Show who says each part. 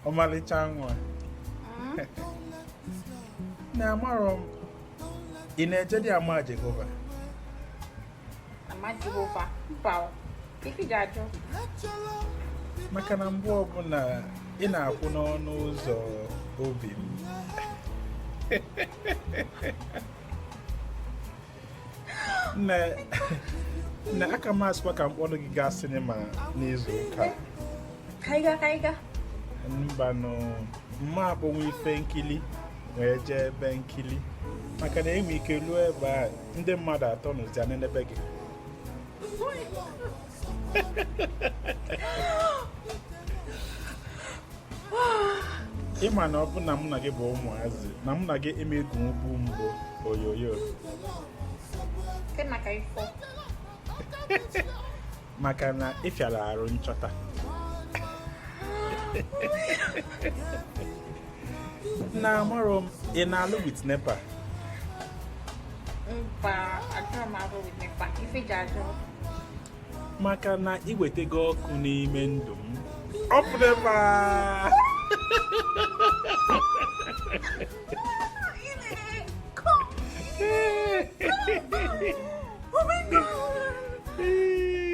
Speaker 1: ọmalịcha nwa. Na amarọ m ị na-eje dị ama Jehova.
Speaker 2: Ama Jehova mpa ifi ga-ajụ.
Speaker 1: Maka na mgbe ọbụla ị na-akwụ n'ọnụ ụzọ obi m. Na aka m asịkwa ka mkpọrọ gị gaa sinima n'izu ụka.
Speaker 2: Kaiga.
Speaker 1: Mbanụ mma akpọnwụ ife nkili wee jee ebe nkili maka na enwe ike ruo ebe a ndị mmadụ atọ n'ụzi anị n'ebe gị. Ịma na ọ bụ na mụ na gị bụ ụmụazị na mụ na gị emegwu ugwu mbụ oyoyo
Speaker 2: Maka ifo.
Speaker 1: maka na ị fịara arụ nchọta. Na amarọ m ị na-alụ with nepa.
Speaker 2: Mpa achọrọ m arụ with nepa ifi ga-ajụ.
Speaker 1: Maka na iwetego ọkụ n'ime ndụ m. Ọ bụ nepa.